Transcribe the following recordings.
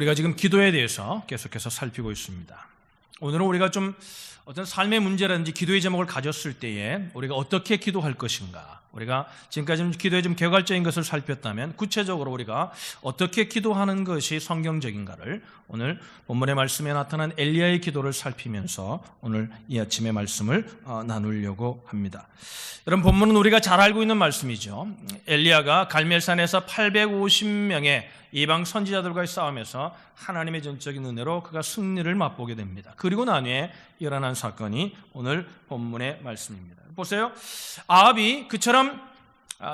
우리가 지금 기도에 대해서 계속해서 살피고 있습니다. 오늘은 우리가 좀 어떤 삶의 문제라든지 기도의 제목을 가졌을 때에 우리가 어떻게 기도할 것인가, 우리가 지금까지 기도에 좀 개괄적인 것을 살폈다면 구체적으로 우리가 어떻게 기도하는 것이 성경적인가를 오늘 본문의 말씀에 나타난 엘리야의 기도를 살피면서 오늘 이 아침의 말씀을 나누려고 합니다. 여러분, 본문은 우리가 잘 알고 있는 말씀이죠. 엘리야가 갈멜산에서 850명의 이방 선지자들과의 싸움에서 하나님의 전적인 은혜로 그가 승리를 맛보게 됩니다. 그리고 난 후에 일어난 사건이 오늘 본문의 말씀입니다. 보세요. 아합이 그처럼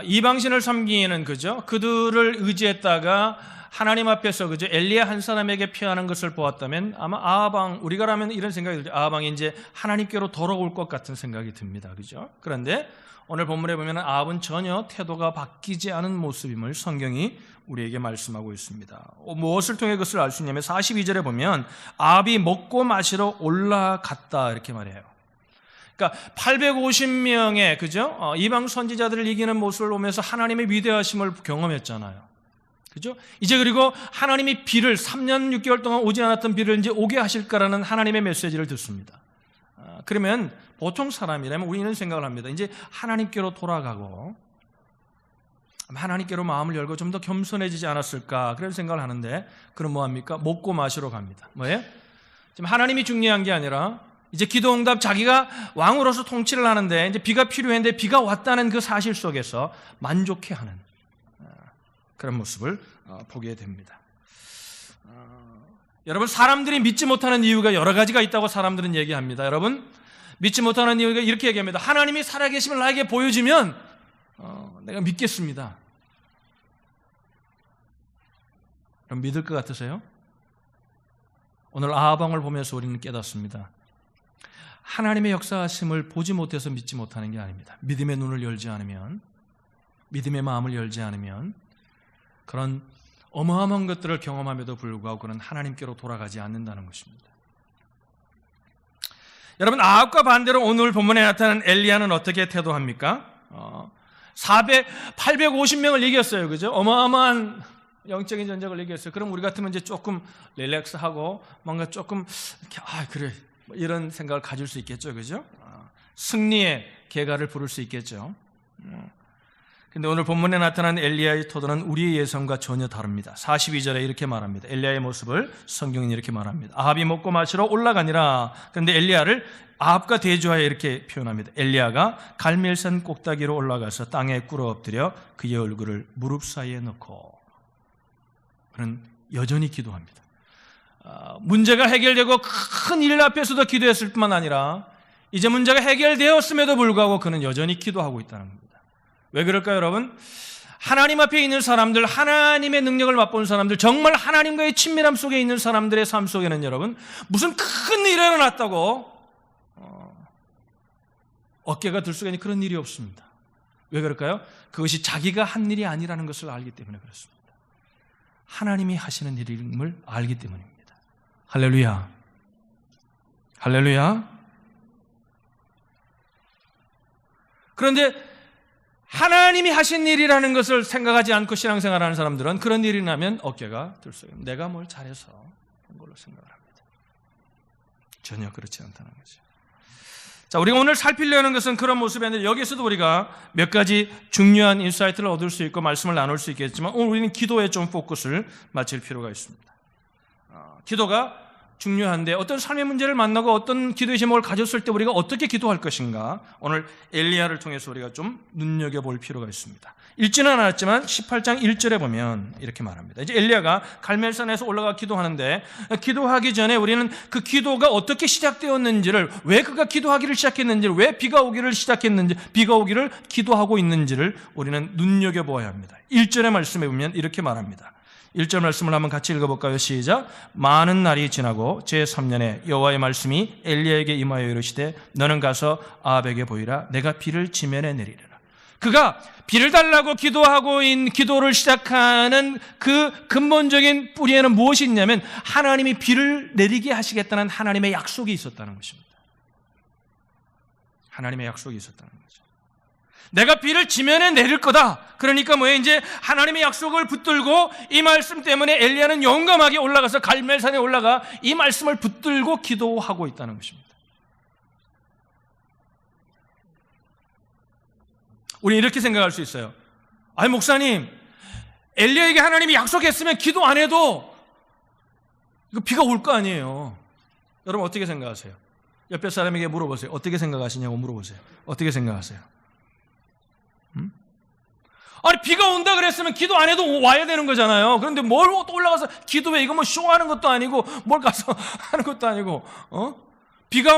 이방신을 섬기는 그들을 의지했다가 하나님 앞에서 엘리야 한 사람에게 피하는 것을 보았다면 아마 아합왕, 우리가라면 이런 생각이 들죠. 아합왕이 이제 하나님께로 돌아올 것 같은 생각이 듭니다. 그죠? 그런데 오늘 본문에 보면 아합은 전혀 태도가 바뀌지 않은 모습임을 성경이 우리에게 말씀하고 있습니다. 무엇을 통해 그것을 알 수 있냐면 42절에 보면 아합이 먹고 마시러 올라갔다 이렇게 말해요. 그러니까 850명의 이방 선지자들을 이기는 모습을 보면서 하나님의 위대하심을 경험했잖아요. 그죠? 이제 그리고 하나님이 비를 3년 6개월 동안 오지 않았던 비를 이제 오게 하실까라는 하나님의 메시지를 듣습니다. 그러면 보통 사람이라면 우리는 생각을 합니다. 이제 하나님께로 돌아가고 하나님께로 마음을 열고 좀 더 겸손해지지 않았을까 그런 생각을 하는데, 그럼 뭐합니까? 먹고 마시러 갑니다. 뭐예요? 지금 하나님이 중요한 게 아니라 이제 기도응답, 자기가 왕으로서 통치를 하는데 이제 비가 필요했는데 비가 왔다는 그 사실 속에서 만족해하는 그런 모습을 보게 됩니다. 여러분, 사람들이 믿지 못하는 이유가 여러 가지가 있다고 사람들은 얘기합니다. 여러분, 믿지 못하는 이유가 이렇게 얘기합니다. 하나님이 살아계심을 나에게 보여주면 내가 믿겠습니다. 그럼 믿을 것 같으세요? 오늘 아합왕을 보면서 우리는 깨닫습니다. 하나님의 역사하심을 보지 못해서 믿지 못하는 게 아닙니다. 믿음의 눈을 열지 않으면, 믿음의 마음을 열지 않으면 그런 어마어마한 것들을 경험함에도 불구하고 그는 하나님께로 돌아가지 않는다는 것입니다. 여러분, 아합과 반대로 오늘 본문에 나타난 엘리야는 어떻게 태도합니까? 850명을 이겼어요. 그죠? 어마어마한 영적인 전쟁을 이겼어요. 그럼 우리 같으면 이제 조금 릴렉스하고 뭔가 조금 그래, 이런 생각을 가질 수 있겠죠. 그죠? 승리의 개가를 부를 수 있겠죠. 근데 오늘 본문에 나타난 엘리야의 태도는 우리의 예상과 전혀 다릅니다. 42절에 이렇게 말합니다. 엘리야의 모습을 성경은 이렇게 말합니다. 아합이 먹고 마시러 올라가니라. 그런데 엘리야를 아합과 대조하여 이렇게 표현합니다. 엘리야가 갈멜산 꼭대기로 올라가서 땅에 꿇어 엎드려 그의 얼굴을 무릎 사이에 넣고, 그는 여전히 기도합니다. 문제가 해결되고 큰 일 앞에서도 기도했을 뿐만 아니라 이제 문제가 해결되었음에도 불구하고 그는 여전히 기도하고 있다는 겁니다. 왜 그럴까요, 여러분? 하나님 앞에 있는 사람들, 하나님의 능력을 맛본 사람들, 정말 하나님과의 친밀함 속에 있는 사람들의 삶 속에는 여러분, 무슨 큰 일이 일어났다고 어깨가 들썩이는 그런 일이 없습니다. 왜 그럴까요? 그것이 자기가 한 일이 아니라는 것을 알기 때문에 그렇습니다. 하나님이 하시는 일임을 알기 때문입니다. 할렐루야. 할렐루야. 그런데 하나님이 하신 일이라는 것을 생각하지 않고 신앙생활하는 사람들은 그런 일이 나면 어깨가 들썩입니다. 내가 뭘 잘해서 그런 걸로 생각을 합니다. 전혀 그렇지 않다는 거죠. 자, 우리가 오늘 살피려는 것은 그런 모습이 아니라 여기서도 우리가 몇 가지 중요한 인사이트를 얻을 수 있고 말씀을 나눌 수 있겠지만 오늘 우리는 기도에 좀 포커스를 맞출 필요가 있습니다. 기도가 중요한데 어떤 삶의 문제를 만나고 어떤 기도의 제목을 가졌을 때 우리가 어떻게 기도할 것인가, 오늘 엘리야를 통해서 우리가 좀 눈여겨볼 필요가 있습니다. 읽지는 않았지만 18장 1절에 보면 이렇게 말합니다. 이제 엘리야가 갈멜산에서 올라가 기도하는데, 기도하기 전에 우리는 그 기도가 어떻게 시작되었는지를, 왜 그가 기도하기를 시작했는지를, 왜 비가 오기를 시작했는지, 비가 오기를 기도하고 있는지를 우리는 눈여겨보아야 합니다. 1절의 말씀에 보면 이렇게 말합니다. 1절 말씀을 한번 같이 읽어볼까요? 시작. 많은 날이 지나고 제3년에 여호와의 말씀이 엘리야에게 임하여 이르시되 너는 가서 아합에게 보이라. 내가 비를 지면에 내리리라. 그가 비를 달라고 기도를 시작하는 그 근본적인 뿌리에는 무엇이 있냐면 하나님이 비를 내리게 하시겠다는 하나님의 약속이 있었다는 것입니다. 하나님의 약속이 있었다는 거죠. 내가 비를 지면에 내릴 거다. 그러니까 뭐예요? 이제 하나님의 약속을 붙들고 이 말씀 때문에 엘리야는 용감하게 올라가서 갈멜산에 올라가 이 말씀을 붙들고 기도하고 있다는 것입니다. 우리는 이렇게 생각할 수 있어요. 아니 목사님, 엘리야에게 하나님이 약속했으면 기도 안 해도 이거 비가 올 거 아니에요. 여러분 어떻게 생각하세요? 옆에 사람에게 물어보세요. 어떻게 생각하시냐고 물어보세요. 어떻게 생각하세요? 아니 비가 온다 그랬으면 기도 안 해도 와야 되는 거잖아요. 그런데 뭘 또 올라가서 기도해? 이거 뭐 쇼하는 것도 아니고 뭘 가서 하는 것도 아니고 비가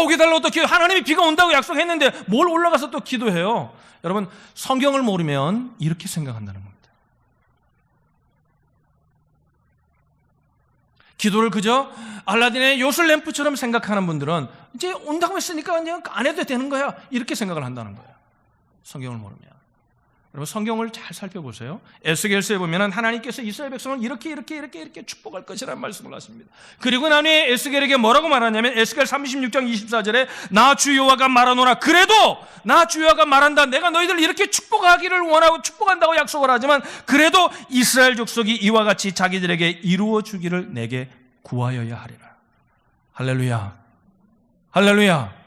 오게 달라고 또 하나님이 비가 온다고 약속했는데 뭘 올라가서 또 기도해요? 여러분 성경을 모르면 이렇게 생각한다는 겁니다. 기도를 그저 알라딘의 요술 램프처럼 생각하는 분들은 이제 온다고 했으니까 그냥 안 해도 되는 거야 이렇게 생각을 한다는 거예요. 성경을 모르면. 여러분 성경을 잘 살펴보세요. 에스겔서에 보면 하나님께서 이스라엘 백성을 이렇게 축복할 것이라는 말씀을 하십니다. 그리고 난 후에 에스겔에게 뭐라고 말하냐면 에스겔 36장 24절에 나 주 여호와가 말하노라. 그래도 나 주 여호와가 말한다. 내가 너희들 이렇게 축복하기를 원하고 축복한다고 약속을 하지만 그래도 이스라엘 족속이 이와 같이 자기들에게 이루어 주기를 내게 구하여야 하리라. 할렐루야. 할렐루야.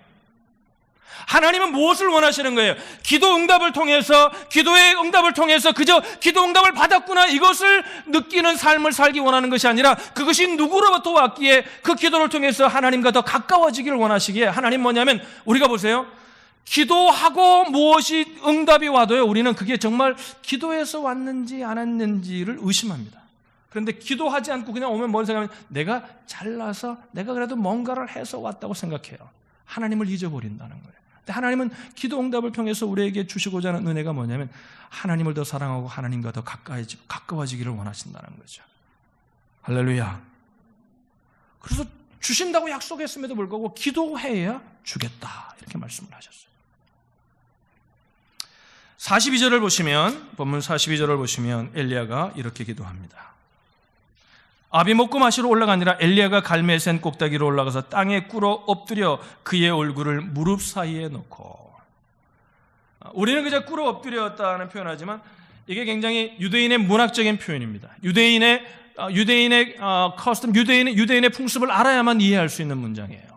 하나님은 무엇을 원하시는 거예요? 기도 응답을 통해서, 기도의 응답을 통해서 그저 기도 응답을 받았구나 이것을 느끼는 삶을 살기 원하는 것이 아니라 그것이 누구로부터 왔기에 그 기도를 통해서 하나님과 더 가까워지기를 원하시기에 하나님 뭐냐면 우리가 보세요. 기도하고 무엇이 응답이 와도요 우리는 그게 정말 기도해서 왔는지 안 왔는지를 의심합니다. 그런데 기도하지 않고 그냥 오면 뭔 생각하면 내가 잘나서 내가 그래도 뭔가를 해서 왔다고 생각해요. 하나님을 잊어버린다는 거예요. 근데 하나님은 기도 응답을 통해서 우리에게 주시고자 하는 은혜가 뭐냐면 하나님을 더 사랑하고 하나님과 더 가까워지기를 원하신다는 거죠. 할렐루야. 그래서 주신다고 약속했음에도 불구하고 기도해야 주겠다 이렇게 말씀을 하셨어요. 42절을 보시면 본문 42절을 보시면 엘리야가 이렇게 기도합니다. 아비 먹고 마시러 올라가니라. 엘리야가 갈멜산 꼭대기로 올라가서 땅에 꿇어 엎드려 그의 얼굴을 무릎 사이에 놓고. 우리는 그저 꿇어 엎드렸다는 표현하지만 이게 굉장히 유대인의 문학적인 표현입니다. 유대인의 커스텀, 유대인의 풍습을 알아야만 이해할 수 있는 문장이에요.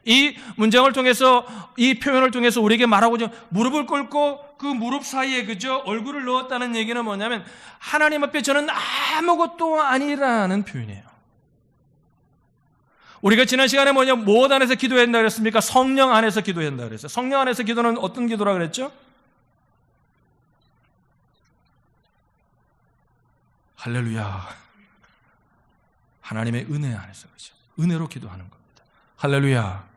이 문장을 통해서, 이 표현을 통해서 우리에게 말하고자 무릎을 꿇고 그 무릎 사이에 그저 얼굴을 넣었다는 얘기는 뭐냐면 하나님 앞에 저는 아무것도 아니라는 표현이에요. 우리가 지난 시간에 무엇 안에서 기도해야 한다고 그랬습니까? 성령 안에서 기도해야 한다고 그랬어요. 성령 안에서 기도는 어떤 기도라고 그랬죠? 할렐루야. 하나님의 은혜 안에서 그죠. 은혜로 기도하는 겁니다. 할렐루야.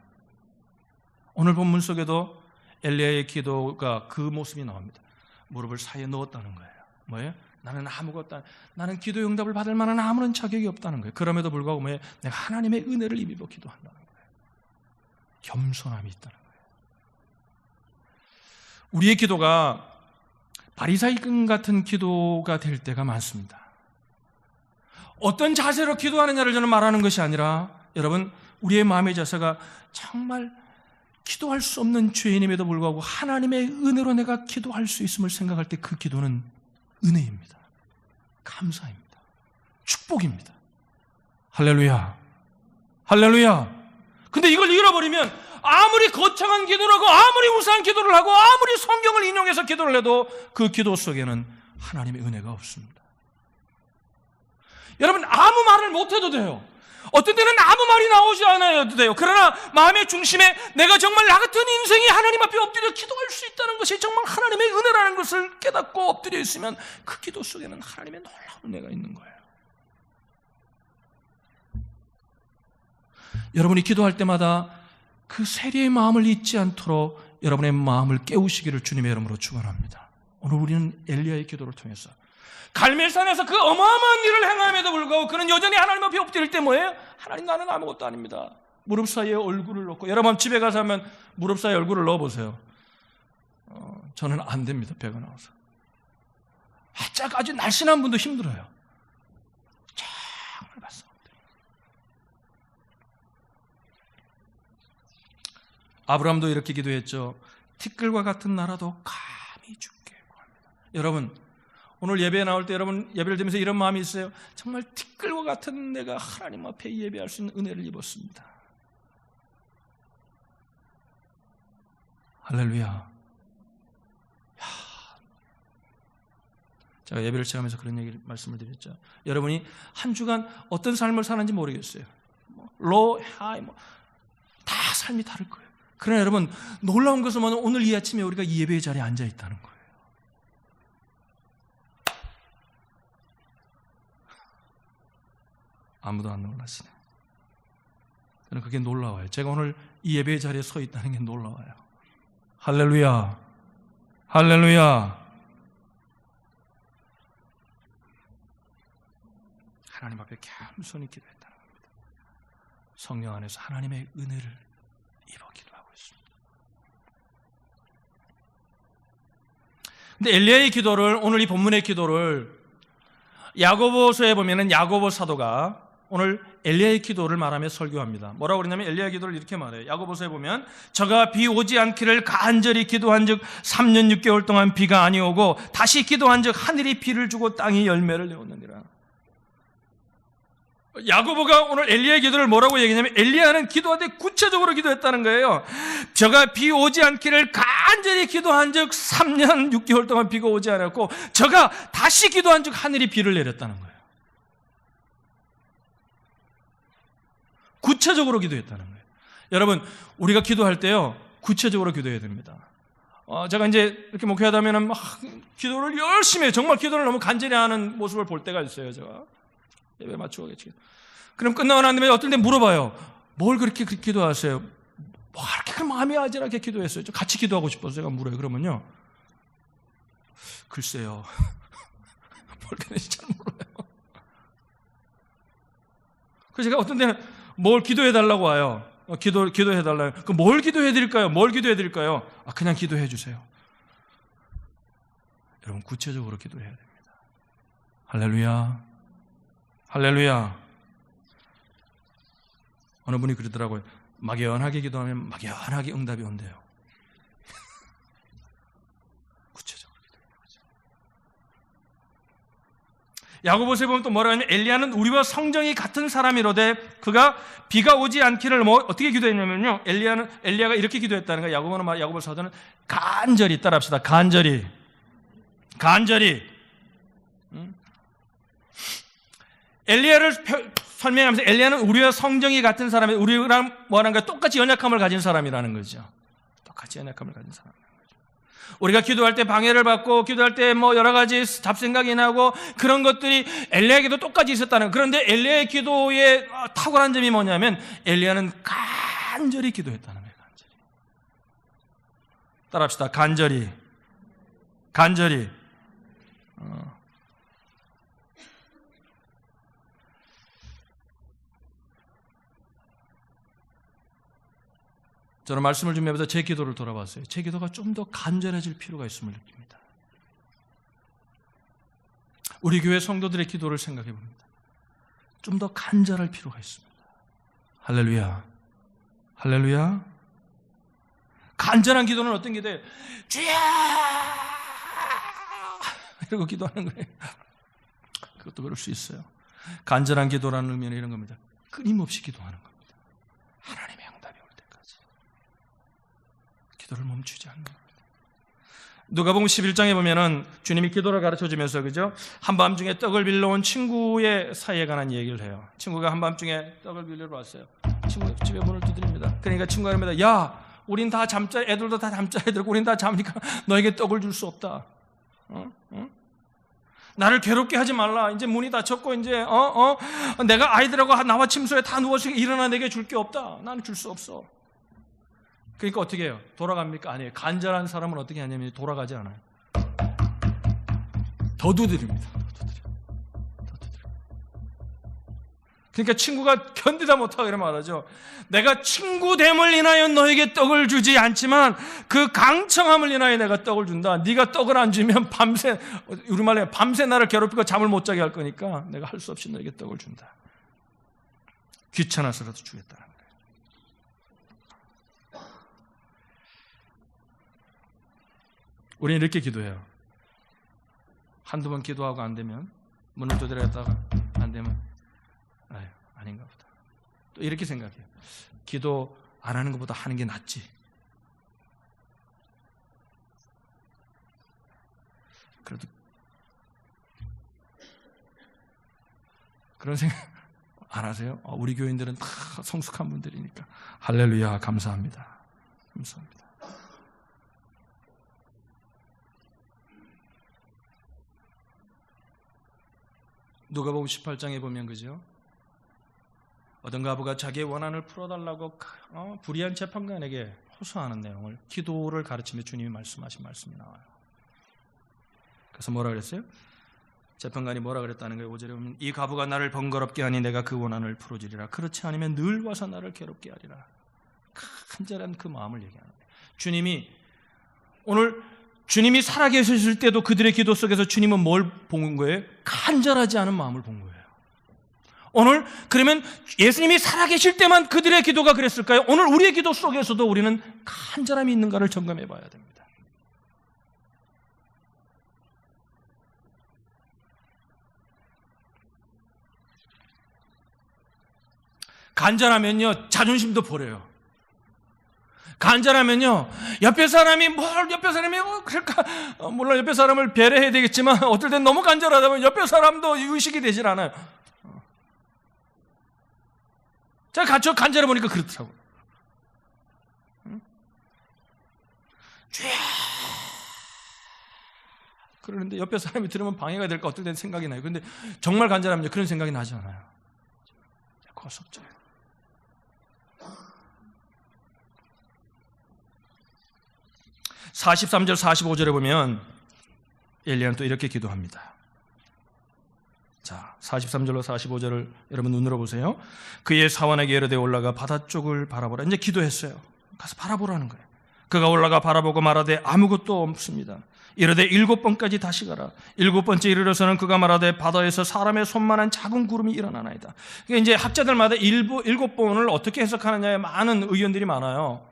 오늘 본문 속에도 엘리야의 기도가 그 모습이 나옵니다. 무릎을 사이에 넣었다는 거예요. 뭐예요? 나는 기도 응답을 받을 만한 아무런 자격이 없다는 거예요. 그럼에도 불구하고 뭐예요? 내가 하나님의 은혜를 입어 기도한다는 거예요. 겸손함이 있다는 거예요. 우리의 기도가 바리새인 같은 기도가 될 때가 많습니다. 어떤 자세로 기도하느냐를 저는 말하는 것이 아니라 여러분 우리의 마음의 자세가 정말 기도할 수 없는 죄인임에도 불구하고 하나님의 은혜로 내가 기도할 수 있음을 생각할 때 그 기도는 은혜입니다. 감사입니다. 축복입니다. 할렐루야. 할렐루야. 근데 이걸 잃어버리면 아무리 거창한 기도를 하고 아무리 우수한 기도를 하고 아무리 성경을 인용해서 기도를 해도 그 기도 속에는 하나님의 은혜가 없습니다. 여러분 아무 말을 못해도 돼요. 어떤 때는 아무 말이 나오지 않아도 돼요. 그러나 마음의 중심에 내가 정말 나 같은 인생이 하나님 앞에 엎드려 기도할 수 있다는 것이 정말 하나님의 은혜라는 것을 깨닫고 엎드려 있으면 그 기도 속에는 하나님의 놀라운 은혜가 있는 거예요. 여러분이 기도할 때마다 그 세리의 마음을 잊지 않도록 여러분의 마음을 깨우시기를 주님의 이름으로 축원합니다. 오늘 우리는 엘리야의 기도를 통해서 갈멜산에서 그 어마어마한 일을 행함에도 불구하고 그는 여전히 하나님 앞에 엎드릴 때 뭐예요? 하나님 나는 아무것도 아닙니다. 무릎 사이에 얼굴을 넣고 여러분 집에 가서 하면 무릎 사이에 얼굴을 넣어보세요. 저는 안 됩니다. 배가 나와서. 아주 날씬한 분도 힘들어요. 정말 봤어. 아브라함도 이렇게 기도했죠. 티끌과 같은 나라도 감히 죽게 구합니다. 여러분, 오늘 예배에 나올 때 여러분 예배를 드리면서 이런 마음이 있어요? 정말 티끌과 같은 내가 하나님 앞에 예배할 수 있는 은혜를 입었습니다. 할렐루야. 제가 예배를 시작하면서 그런 얘기를 말씀을 드렸죠. 여러분이 한 주간 어떤 삶을 사는지 모르겠어요. 로우, 하이, 다 삶이 다를 거예요. 그러나 여러분, 놀라운 것은 오늘 이 아침에 우리가 이 예배의 자리에 앉아 있다는 거예요. 아무도 안 놀라시네. 저는 그게 놀라워요. 제가 오늘 이 예배의 자리에 서 있다는 게 놀라워요. 할렐루야. 할렐루야. 하나님 앞에 겸손히 기도했다는 겁니다. 성령 안에서 하나님의 은혜를 입어 기도하고 있습니다. 근데 엘리야의 기도를, 오늘 이 본문의 기도를 야고보서에 보면은 야고보 사도가 오늘 엘리야의 기도를 말하며 설교합니다. 뭐라고 그러냐면 엘리야의 기도를 이렇게 말해요. 야고보서에 보면 저가 비 오지 않기를 간절히 기도한즉 3년 6개월 동안 비가 아니오고 다시 기도한즉 하늘이 비를 주고 땅이 열매를 내었느니라. 야고보가 오늘 엘리야의 기도를 뭐라고 얘기하냐면 엘리야는 기도할 때 구체적으로 기도했다는 거예요. 저가 비 오지 않기를 간절히 기도한즉 3년 6개월 동안 비가 오지 않았고 저가 다시 기도한즉 하늘이 비를 내렸다는 거예요. 구체적으로 기도했다는 거예요. 여러분, 우리가 기도할 때요 구체적으로 기도해야 됩니다. 제가 이제 이렇게 목회하다 보면 막 기도를 열심히 해요. 정말 기도를 너무 간절히 하는 모습을 볼 때가 있어요. 제가 예배 맞추고 계시죠. 그럼 끝나고 난 다음에 어떨 때 물어봐요. 뭘 그렇게 기도하세요? 뭐 그렇게 마음이 아찔하게 기도했어요? 같이 기도하고 싶어서 제가 물어요. 그러면요, 글쎄요. 뭘 그랬는지 잘 몰라요. 그래서 제가 어떤 때는 뭘 기도해달라고 와요. 기도해달라요. 그럼 뭘 기도해드릴까요? 뭘 기도해드릴까요? 그냥 기도해주세요. 여러분, 구체적으로 기도해야 됩니다. 할렐루야. 할렐루야. 어느 분이 그러더라고요. 막연하게 기도하면 막연하게 응답이 온대요. 구체적으로 기도해야죠. 야고보서에 보면 또 뭐라 하냐면 엘리야는 우리와 성정이 같은 사람이로되 그가 비가 오지 않기를 어떻게 기도했냐면요. 엘리야가 이렇게 기도했다는 거예요. 야고보 사도는 간절히, 따라합시다. 간절히. 엘리야를 설명하면서 엘리야는 우리와 성정이 같은 사람이, 우리랑 뭐라는 거야? 똑같이 연약함을 가진 사람이라는 거죠. 똑같이 연약함을 가진 사람이라는 거죠. 우리가 기도할 때 방해를 받고 기도할 때 뭐 여러 가지 잡생각이 나고 그런 것들이 엘리야에게도 똑같이 있었다는 거예요. 그런데 엘리야의 기도의 탁월한 점이 뭐냐면 엘리야는 간절히 기도했다는 거예요. 간절히. 따라합시다. 간절히. 저는 말씀을 준비하면서 제 기도를 돌아봤어요. 제 기도가 좀 더 간절해질 필요가 있음을 느낍니다. 우리 교회 성도들의 기도를 생각해 봅니다. 좀 더 간절할 필요가 있습니다. 할렐루야. 할렐루야. 간절한 기도는 어떤 기도예요? 주여! 이러고 기도하는 거예요. 그것도 그럴 수 있어요. 간절한 기도라는 의미는 이런 겁니다. 끊임없이 기도하는 겁니다. 하나님의 응답이 올 때까지 기도를 멈추지 않는 겁니다. 누가복음 11장에 보면은 주님이 기도를 가르쳐주면서, 그죠? 한밤중에 떡을 빌려 온 친구의 사이에 관한 얘기를 해요. 친구가 한밤중에 떡을 빌리러 왔어요. 친구 집에 문을 두드립니다. 그러니까 친구가 합니다. 야, 우린 다 잠자, 애들도 다 잠자 애들고 우린 다 잠니까 너에게 떡을 줄 수 없다. 나를 괴롭게 하지 말라. 이제 문이 닫혔고 이제 내가 아이들하고 나와 침소에 다 누웠으니까 일어나, 내게 줄 게 없다. 나는 줄 수 없어. 그러니까 어떻게 해요? 돌아갑니까? 아니에요. 간절한 사람은 어떻게 하냐면 돌아가지 않아요. 더 두드립니다. 그러니까 친구가 견디다 못하고 이런 말하죠. 내가 친구됨을 인하여 너에게 떡을 주지 않지만 그 강청함을 인하여 내가 떡을 준다. 네가 떡을 안 주면 밤새, 우리말로 밤새 나를 괴롭히고 잠을 못 자게 할 거니까 내가 할 수 없이 너에게 떡을 준다. 귀찮아서라도 주겠다는 거예요. 우리는 이렇게 기도해요. 한두 번 기도하고 안 되면, 문을 두드렸다가 안 되면, 아유, 아닌가 보다. 또 이렇게 생각해요. 기도 안 하는 것보다 하는 게 낫지. 그래도 그런 생각 안 하세요? 우리 교인들은 다 성숙한 분들이니까. 할렐루야, 감사합니다. 감사합니다. 누가복음 18장에 보면 그죠? 어떤 과부가 자기의 원한을 풀어달라고 불의한 재판관에게 호소하는 내용을, 기도를 가르치며 주님이 말씀하신 말씀이 나와요. 그래서 뭐라 그랬어요? 재판관이 뭐라 그랬다는 거예요? 5절에 보면 이 과부가 나를 번거롭게 하니 내가 그 원한을 풀어주리라. 그렇지 않으면 늘 와서 나를 괴롭게 하리라. 간절한 그 마음을 얘기하는 거예요. 주님이 오늘 주님이 살아계셨을 때도 그들의 기도 속에서 주님은 뭘 본 거예요? 간절하지 않은 마음을 본 거예요. 오늘 그러면 예수님이 살아계실 때만 그들의 기도가 그랬을까요? 오늘 우리의 기도 속에서도 우리는 간절함이 있는가를 점검해 봐야 됩니다. 간절하면요, 자존심도 버려요. 간절하면요, 옆에 사람이 그럴까, 물론 옆에 사람을 배려해야 되겠지만 어떨 땐 너무 간절하다 보면 옆에 사람도 의식이 되질 않아요. 제가 같이 간절해 보니까 그렇더라고요. 그러는데 옆에 사람이 들으면 방해가 될까 어떨 땐 생각이 나요. 근데 정말 간절하면 그런 생각이 나지 않아요. 고속져요. (43절) (45절에) 보면 엘리야는 또 이렇게 기도합니다. 자, 43절로 45절을 여러분 눈으로 보세요. 그의 사원에게 이르되 올라가 바다 쪽을 바라보라. 이제 기도했어요. 가서 바라보라는 거예요. 그가 올라가 바라보고 말하되 아무것도 없습니다. 이르되 7번까지 다시 가라. 7번째 이르러서는 그가 말하되 바다에서 사람의 손만한 작은 구름이 일어나나이다. 그러니까 이제 학자들마다 7번을 어떻게 해석하느냐에 많은 의견들이 많아요.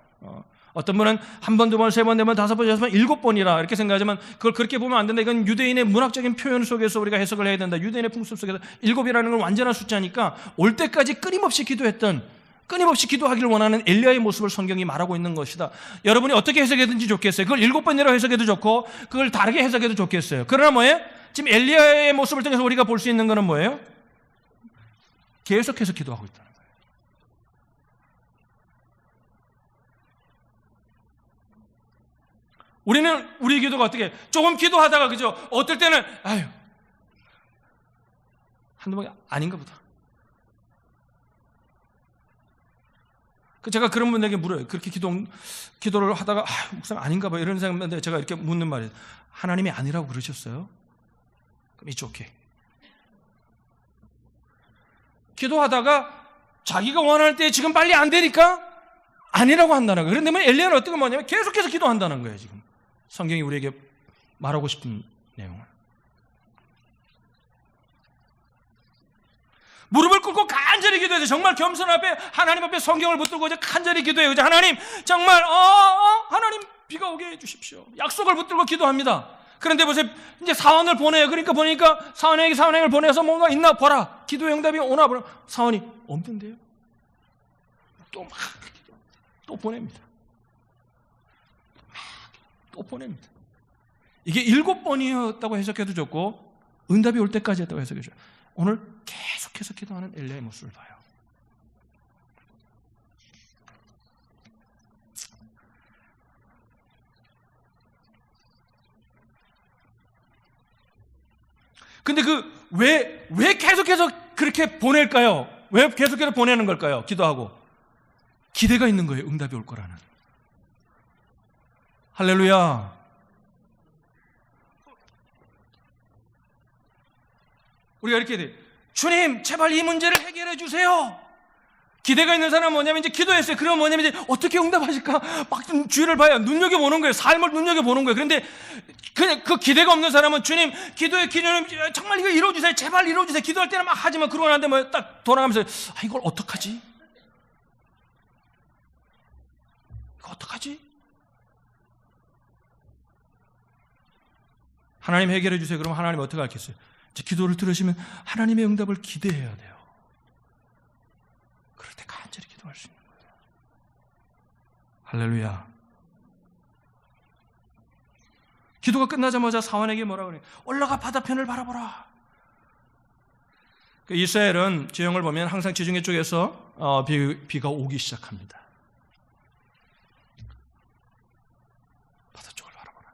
어떤 분은 한 번, 두 번, 세 번, 네 번, 다섯 번, 여섯 번, 7번이라 이렇게 생각하지만 그걸 그렇게 보면 안 된다. 이건 유대인의 문학적인 표현 속에서 우리가 해석을 해야 된다. 유대인의 풍습 속에서 7이라는 건 완전한 숫자니까 올 때까지 끊임없이 기도하기를 원하는 엘리야의 모습을 성경이 말하고 있는 것이다. 여러분이 어떻게 해석해든지 좋겠어요. 그걸 7번이라고 해석해도 좋고 그걸 다르게 해석해도 좋겠어요. 그러나 뭐예요? 지금 엘리야의 모습을 통해서 우리가 볼 수 있는 것은 뭐예요? 계속해서 기도하고 있다는 거예요. 우리는 우리 기도가 어떻게 조금 기도하다가 그죠? 어떨 때는 한두 번이 아닌가 보다. 제가 그런 분에게 물어요. 그렇게 기도를 하다가 목사님 아닌가 봐 이런 생각인데 제가 이렇게 묻는 말이에요. 하나님이 아니라고 그러셨어요? 그럼 it's okay. 기도하다가 자기가 원할 때 지금 빨리 안 되니까 아니라고 한다는 거예요. 그런데 엘리야는 어떤 거 뭐냐면 계속해서 기도한다는 거예요. 지금 성경이 우리에게 말하고 싶은 내용을. 무릎을 꿇고 간절히 기도해서 정말 겸손 앞에 하나님 앞에 성경을 붙들고 이제 간절히 기도해요. 이제 하나님 정말 하나님 비가 오게 해주십시오. 약속을 붙들고 기도합니다. 그런데 보세요. 이제 사원을 보내요. 그러니까 보니까 사원에게 사원행을 보내서 뭔가 있나 보라. 기도의 응답이 오나 보라. 사원이 없는데요. 또 보냅니다. 또 보냅니다. 이게 7번이었다고 해석해도 좋고 응답이 올 때까지 했다고 해석해 줘요. 오늘 계속해서 기도하는 엘리야의 모습을 봐요. 근데 왜 계속해서 그렇게 보낼까요? 왜 계속해서 보내는 걸까요? 기도하고. 기대가 있는 거예요. 응답이 올 거라는. 할렐루야. 우리가 이렇게 돼. 주님, 제발 이 문제를 해결해 주세요. 기대가 있는 사람은 뭐냐면 이제 기도했어요. 그러면 뭐냐면 이제 어떻게 응답하실까? 막 주위를 봐요. 눈여겨보는 거예요. 삶을 눈여겨보는 거예요. 그런데 그 기대가 없는 사람은 주님, 기도님, 정말 이거 이루어주세요. 제발 이루어주세요. 기도할 때는 막 하지만 그러고 나는데 뭐 딱 돌아가면서 이걸 어떡하지? 이거 어떡하지? 하나님 해결해 주세요. 그러면 하나님 어떻게 하겠어요? 이제 기도를 들으시면 하나님의 응답을 기대해야 돼요. 그럴 때 간절히 기도할 수 있는 거예요. 할렐루야. 기도가 끝나자마자 사원에게 뭐라 그래요? 올라가 바다편을 바라보라. 이스라엘은 지형을 보면 항상 지중해 쪽에서 비가 오기 시작합니다. 바다 쪽을 바라보라.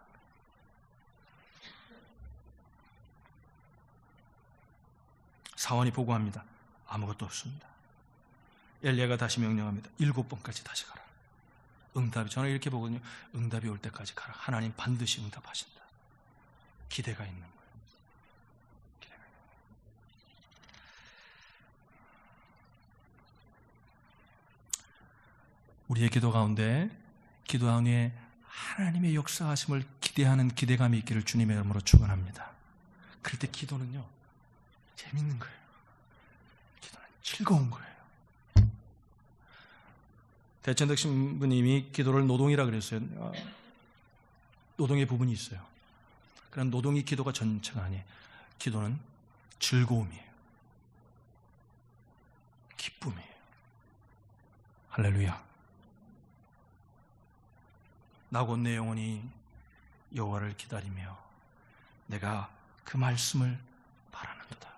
사원이 보고합니다. 아무것도 없습니다. 엘리야가 다시 명령합니다. 7번까지 다시 가라. 응답이, 저는 이렇게 보거든요. 응답이 올 때까지 가라. 하나님 반드시 응답하신다. 기대가 있는 거예요. 기대가 있는 거예요. 우리의 기도 가운데 하나님의 역사하심을 기대하는 기대감이 있기를 주님의 이름으로 축원합니다. 그럴 때 기도는요, 재밌는 거예요. 기도는 즐거운 거예요. 대천덕 신부님이 기도를 노동이라 그랬어요. 노동의 부분이 있어요. 그런 노동이 기도가 전체가 아니에요. 기도는 즐거움이에요. 기쁨이에요. 할렐루야. 나 곧 내 영혼이 여호와를 기다리며 내가 그 말씀을 바라는도다.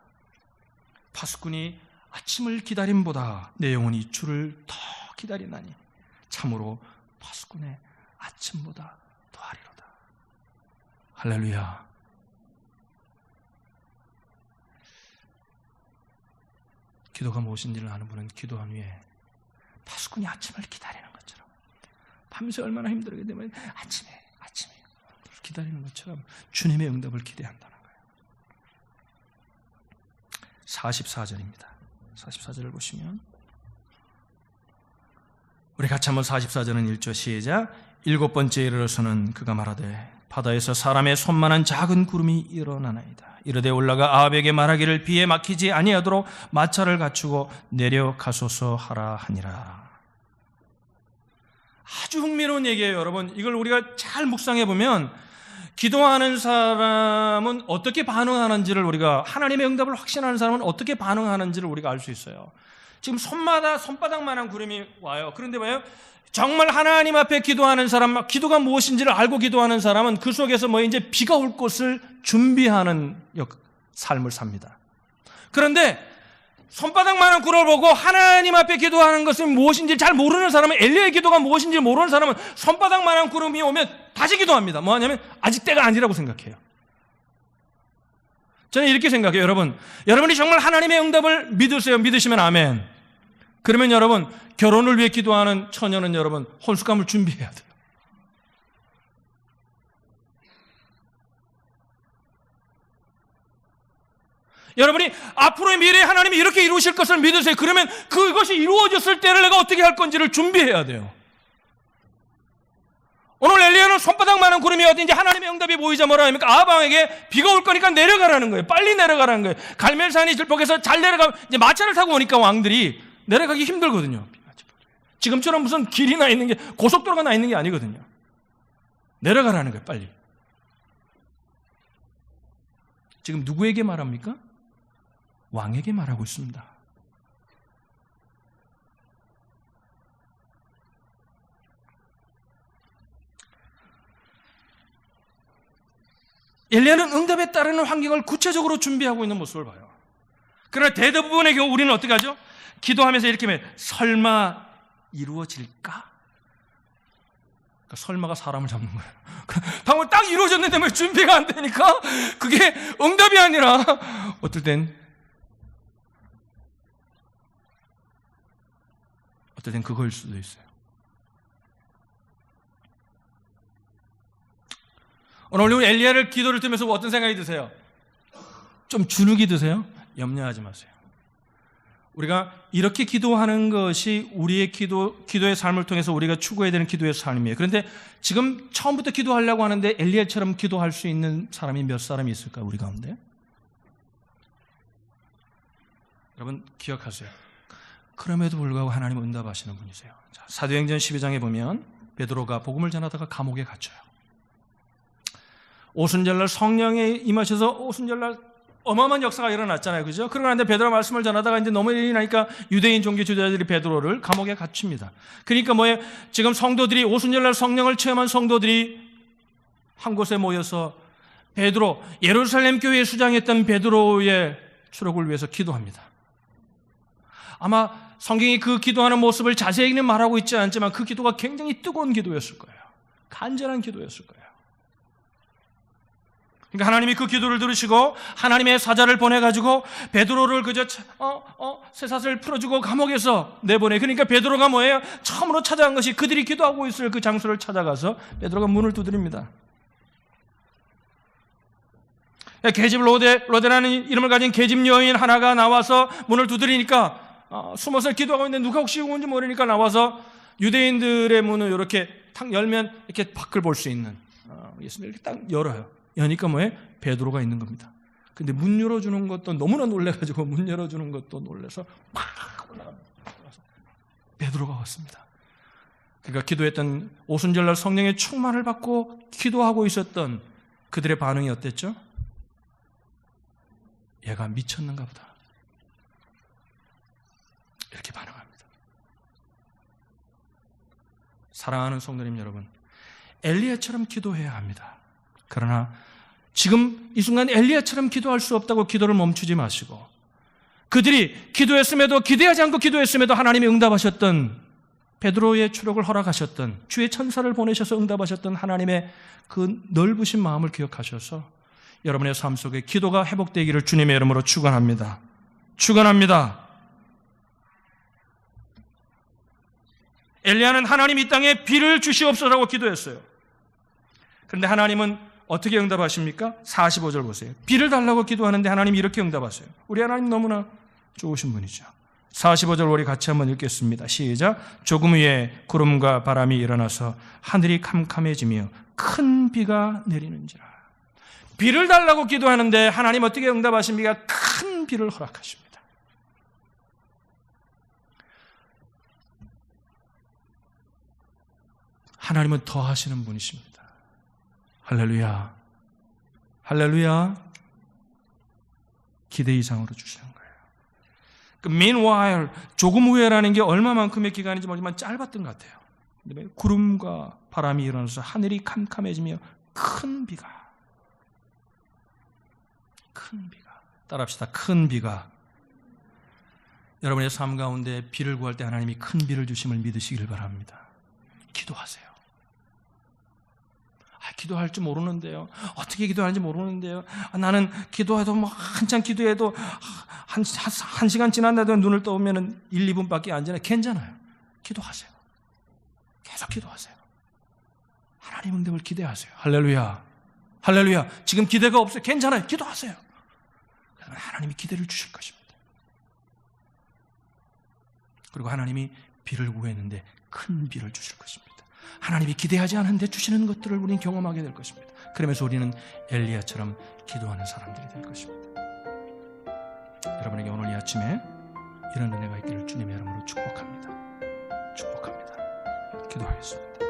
파수꾼이 아침을 기다림보다 내 영혼이 주를 더 기다리나니 참으로 파수꾼의 아침보다 더하리로다. 할렐루야. 기도가 무엇인지를 아는 분은 기도한 후에 파수꾼이 아침을 기다리는 것처럼, 밤새 얼마나 힘들게 되면 아침에 기다리는 것처럼 주님의 응답을 기대한다는 거예요. 44절입니다. 44절을 보시면 우리 같이 한번 44절은 1절 시작. 7번째에 이르러서는 그가 말하되 바다에서 사람의 손만한 작은 구름이 일어나나이다. 이르되 올라가 아합에게 말하기를 비에 막히지 아니하도록 마차를 갖추고 내려가소서 하라 하니라. 아주 흥미로운 얘기예요, 여러분. 이걸 우리가 잘 묵상해 보면 기도하는 사람은 어떻게 반응하는지를, 우리가 하나님의 응답을 확신하는 사람은 어떻게 반응하는지를 우리가 알 수 있어요. 지금 손바닥만한 구름이 와요. 그런데 왜요? 정말 하나님 앞에 기도하는 사람, 기도가 무엇인지를 알고 기도하는 사람은 그 속에서 이제 비가 올 것을 준비하는 삶을 삽니다. 그런데 손바닥만한 구름을 보고 하나님 앞에 기도하는 것은 무엇인지 잘 모르는 사람은, 엘리야의 기도가 무엇인지 모르는 사람은 손바닥만한 구름이 오면 다시 기도합니다. 뭐 하냐면 아직 때가 아니라고 생각해요. 저는 이렇게 생각해요. 여러분이 정말 하나님의 응답을 믿으세요. 믿으시면 아멘. 그러면 여러분, 결혼을 위해 기도하는 처녀는 여러분 혼수감을 준비해야 돼요. 여러분이 앞으로의 미래에 하나님이 이렇게 이루실 것을 믿으세요. 그러면 그것이 이루어졌을 때를 내가 어떻게 할 건지를 준비해야 돼요. 오늘 엘리야는 손바닥만한 구름이 와도 이제 하나님의 응답이 보이자 뭐라 합니까? 아합 왕에게 비가 올 거니까 내려가라는 거예요. 빨리 내려가라는 거예요. 갈멜산이 들녘에서 잘 내려가면 이제 마차를 타고 오니까 왕들이 내려가기 힘들거든요. 지금처럼 무슨 길이 나 있는 게, 고속도로가 나 있는 게 아니거든요. 내려가라는 거예요, 빨리. 지금 누구에게 말합니까? 왕에게 말하고 있습니다. 엘리야는 응답에 따르는 환경을 구체적으로 준비하고 있는 모습을 봐요. 그러나 대부분의 경우 우리는 어떻게 하죠? 기도하면서 이렇게 말해요. 설마 이루어질까? 그러니까 설마가 사람을 잡는 거예요. 방금 딱 이루어졌는데 왜 준비가 안 되니까 그게 응답이 아니라 어떨 땐 그거일 수도 있어요. 오늘 우리 엘리야를 기도를 들으면서 어떤 생각이 드세요? 좀 주눅이 드세요? 염려하지 마세요. 우리가 이렇게 기도하는 것이 우리의 기도의 삶을 통해서 우리가 추구해야 되는 기도의 삶이에요. 그런데 지금 처음부터 기도하려고 하는데 엘리야처럼 기도할 수 있는 사람이 몇 사람이 있을까, 우리 가운데? 여러분 기억하세요. 그럼에도 불구하고 하나님은 응답하시는 분이세요. 자, 사도행전 12장에 보면 베드로가 복음을 전하다가 감옥에 갇혀요. 오순절날 성령이 임하셔서 오순절날 어마어마한 역사가 일어났잖아요. 그죠? 그러고 나는데 베드로가 말씀을 전하다가 이제 너무 일이 나니까 유대인 종교 지도자들이 베드로를 감옥에 갇힙니다. 그러니까 뭐예요? 지금 성도들이 오순절날 성령을 체험한 성도들이 한 곳에 모여서 베드로, 예루살렘 교회에 수장했던 베드로의 추록을 위해서 기도합니다. 아마 성경이 그 기도하는 모습을 자세히는 말하고 있지 않지만 그 기도가 굉장히 뜨거운 기도였을 거예요. 간절한 기도였을 거예요. 그러니까 하나님이 그 기도를 들으시고 하나님의 사자를 보내가지고 베드로를 그저 쇠사슬 풀어주고 감옥에서 내보내. 그러니까 베드로가 뭐예요? 처음으로 찾아간 것이 그들이 기도하고 있을 그 장소를 찾아가서 베드로가 문을 두드립니다. 계집 로데라는 이름을 가진 계집 여인 하나가 나와서 문을 두드리니까 숨어서 기도하고 있는데 누가 혹시 온지 모르니까 나와서 유대인들의 문을 이렇게 탁 열면 이렇게 밖을 볼 수 있는 예수님이 이렇게 딱 열어요. 여니까 뭐예요? 베드로가 있는 겁니다. 근데 문 열어주는 것도 너무나 놀래가지고 문 열어주는 것도 놀래서 막 올라갑니다. 베드로가 왔습니다. 그러니까 기도했던 오순절날 성령의 충만을 받고 기도하고 있었던 그들의 반응이 어땠죠? 얘가 미쳤는가 보다. 이렇게 반응합니다. 사랑하는 성도님 여러분, 엘리야처럼 기도해야 합니다. 그러나 지금 이 순간 엘리야처럼 기도할 수 없다고 기도를 멈추지 마시고 그들이 기도했음에도 기대하지 않고 기도했음에도 하나님이 응답하셨던 베드로의 추록을 허락하셨던 주의 천사를 보내셔서 응답하셨던 하나님의 그 넓으신 마음을 기억하셔서 여러분의 삶 속에 기도가 회복되기를 주님의 이름으로 축원합니다. 축원합니다. 엘리야는 하나님 이 땅에 비를 주시옵소서라고 기도했어요. 그런데 하나님은 어떻게 응답하십니까? 45절 보세요. 비를 달라고 기도하는데 하나님이 이렇게 응답하세요. 우리 하나님 너무나 좋으신 분이죠. 45절 우리 같이 한번 읽겠습니다. 시작. 조금 후에 구름과 바람이 일어나서 하늘이 캄캄해지며 큰 비가 내리는지라. 비를 달라고 기도하는데 하나님 어떻게 응답하십니까? 큰 비를 허락하십니다. 하나님은 더 하시는 분이십니다. 할렐루야. 할렐루야. 기대 이상으로 주시는 거예요. 그 meanwhile, 조금 후에라는 게 얼마만큼의 기간인지 모르지만 짧았던 것 같아요. 구름과 바람이 일어나서 하늘이 캄캄해지며 큰 비가. 따라합시다. 큰 비가. 여러분의 삶 가운데 비를 구할 때 하나님이 큰 비를 주심을 믿으시길 바랍니다. 기도하세요. 기도할 줄 모르는데요. 어떻게 기도하는지 모르는데요. 나는 기도해도 한참 기도해도 한 시간 지났는데도 눈을 떠보면 1, 2분밖에 안 지나요. 괜찮아요. 기도하세요. 계속 기도하세요. 하나님 응답을 기대하세요. 할렐루야. 할렐루야. 지금 기대가 없어요. 괜찮아요. 기도하세요. 하나님이 기대를 주실 것입니다. 그리고 하나님이 비를 구했는데 큰 비를 주실 것입니다. 하나님이 기대하지 않은데 주시는 것들을 우리는 경험하게 될 것입니다. 그러면서 우리는 엘리야처럼 기도하는 사람들이 될 것입니다. 여러분에게 오늘 이 아침에 이런 은혜가 있기를 주님의 이름으로 축복합니다. 축복합니다. 기도하겠습니다.